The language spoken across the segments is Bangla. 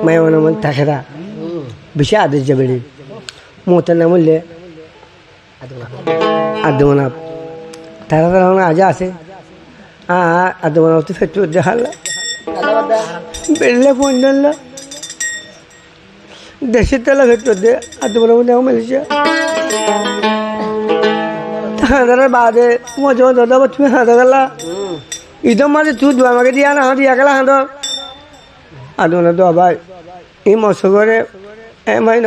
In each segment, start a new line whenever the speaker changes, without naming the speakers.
মায়া নাম তাকেরা বেশি আদেশ যাবে মোতার নাম বললে আদমনাব তারা তারা আজা আছে আদমনাব তো ফেটু জাহাল্লা বেড়লে ফোন জানলা দেশের তেলা ফেটু দে আদমনাব নাম মালয়েশিয়া হাঁদার বাদে মজা দাদা তুমি হাঁদা গেলা ইদম মাঝে তুই দু আমাকে দিয়া না দিয়া গেলা হাঁদর আদমনা দোয়া ভাই এই মশো করে মাইন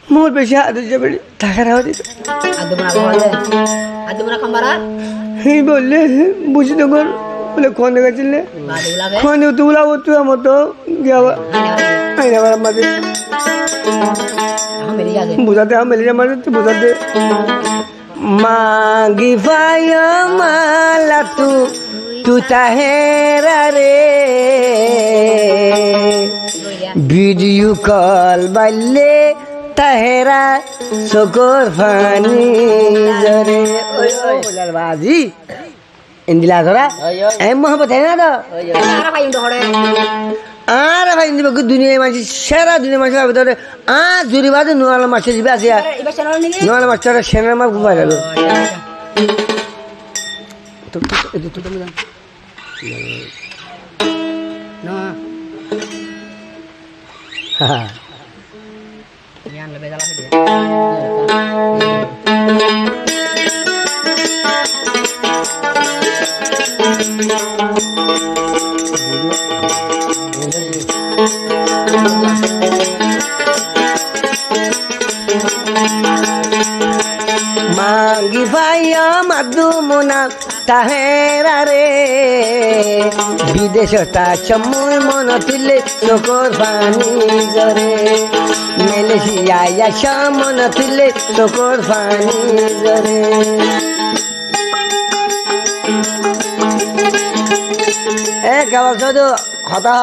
মোর বেশি আদেশ যাবে টাকার হাওয়া দিত এই বললে বুঝি তো কর বলে খনে গেছিলে খনে তুলা তুই আমার তো আইনা মাঝে বুঝাতে মেলে মাঝে তুই বুঝাতে মাগি ভাইয়া মালা তু তাহেরা রে ভিডিও কল বাল্লে তাহেরা সকর ফানি জরে বাজি ইন্দিলা ধরা এম মোহাম্মদ है ना तो আর ভাই ইন্দি বক দুনিয়া মাঝে সারা দুনিয়া মাঝে ভিতরে জুরি বাদে নোয়ালা মাছ দিবে আছে নোয়ালা মাছটা সেনার মাছ ঘুমাই গেল তো তুমি জান না হ্যাঁ ইয়ান লে বেজালা দে মাঙ্গি ভাইয়া মাদুমনা তাহেরা রে বিদেশতা সময় মন তুলে চোখর পানি জরে মালয়েশিয়া মন তুলে চোখর পানি জরে কেবল শুধু হতা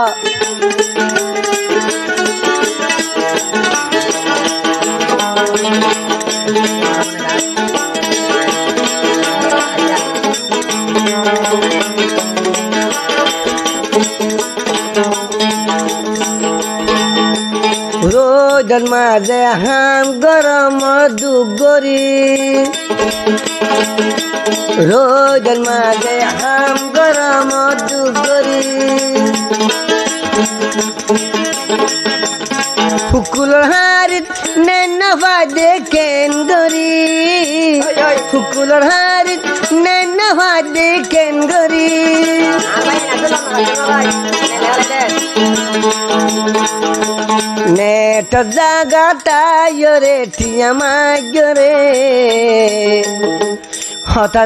রোজন মাঝে হাম গরম দুগরি রোজন মাঝে হাম গরম দুগরি ফুকুলর হারিত নেনফা দেখেন গরি ফুকুলর হারিত নেনফা দেখেন গরি নেট জাগাটা ইরে টিয়া মাগরে হতা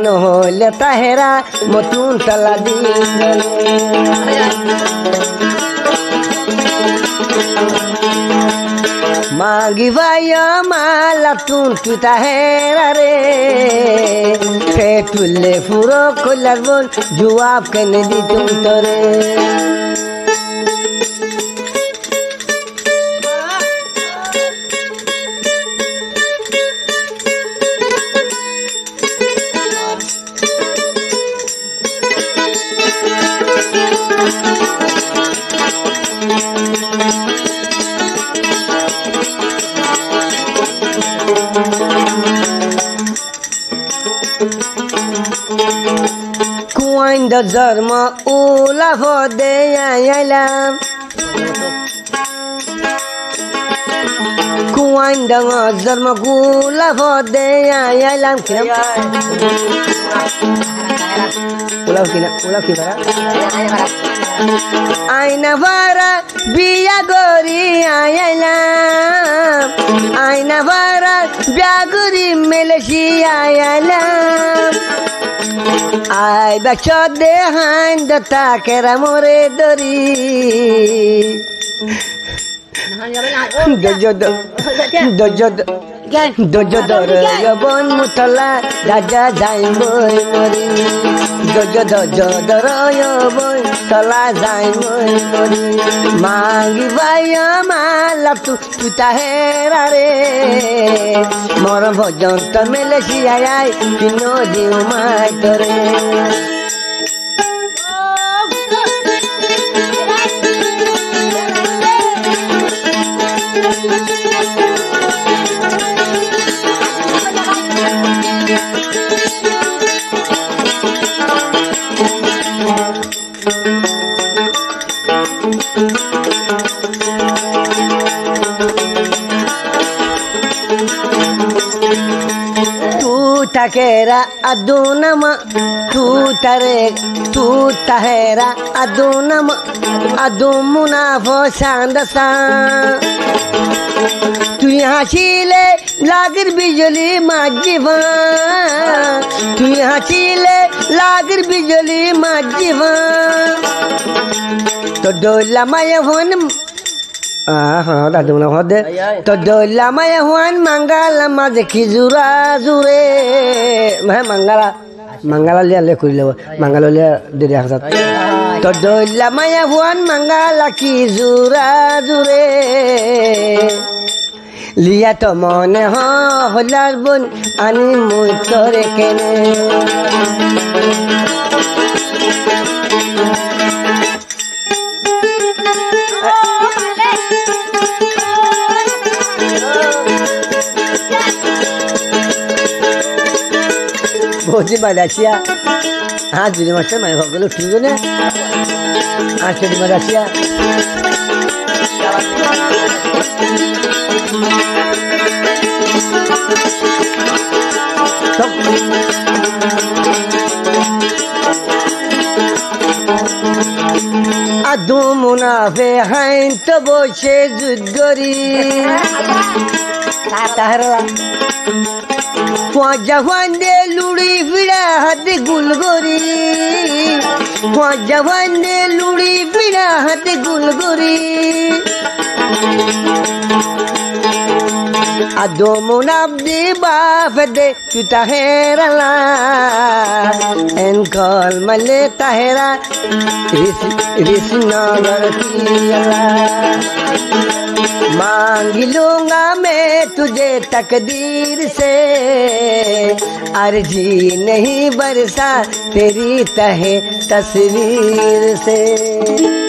নহলে তাহেরা মতুন তালা দিলে মাগি ভাইয়া মালা তুই তাহেরা রে তুললে পুরো কইলার বোন জুয়াব কেনে দিতুম তোরে কুয়াইন্দ জন্ম উলা ফদে আইলাম কুয়াইন্দ জন্ম গুলা ফদে আইলাম আইনা ভাড়া বিয়া গরি আইলাম আইনা ভাড়া বিয়া গরি মালয়েশিয়া আইলাম আই বাচ্চা দে হাইন দতা কেরা মোরে দরি বন মুতলা রাজা যাই বই মরি বই তলা যাই বই মরি মাগি ভাইয়া মালা তুই তাহেরা রে মর ভজন্ত মালয়েশিয়ায় কিনো দিও মাই তরে तकेरा अदूनम तू तहेरा अदूनम अदू मुनाफो शांदसा तू यहाँ चीले लागर बिजली माजीवा तू यहाँ चीले लागर बिजली माजीवा तो डोला माया होन हाँ दादू ना होदे तो डोला माया हुआन मंगला मज खिजुरा जुरे मैं मंगला ले कुछ ले मंगला ले दे दिया साथ तो डोला माया हुआन मंगला खिजुरा जुरे लिया तो मने हाँ होलार बुन आनी मुतरे केने भोजी मदाचिया हाँ जुली मास्टर मैं भगल उठियो ने हाँ जुली मदाचिया अदू मुनाफे हैं तो बोचे जुद्गरी ताहरा जवान दे लुड़ी फिरा हद गुलगोरी जवान दे लुड़ी फिरा हद गुलगोरी अदो मुनाफ दे बाफ दे तू तहेरा ला एन कॉल मले तहेरा रिस नगर किया मांग लूंगा मैं तुझे तकदीर से अर्जी नहीं बरसा तेरी तहे तस्वीर से।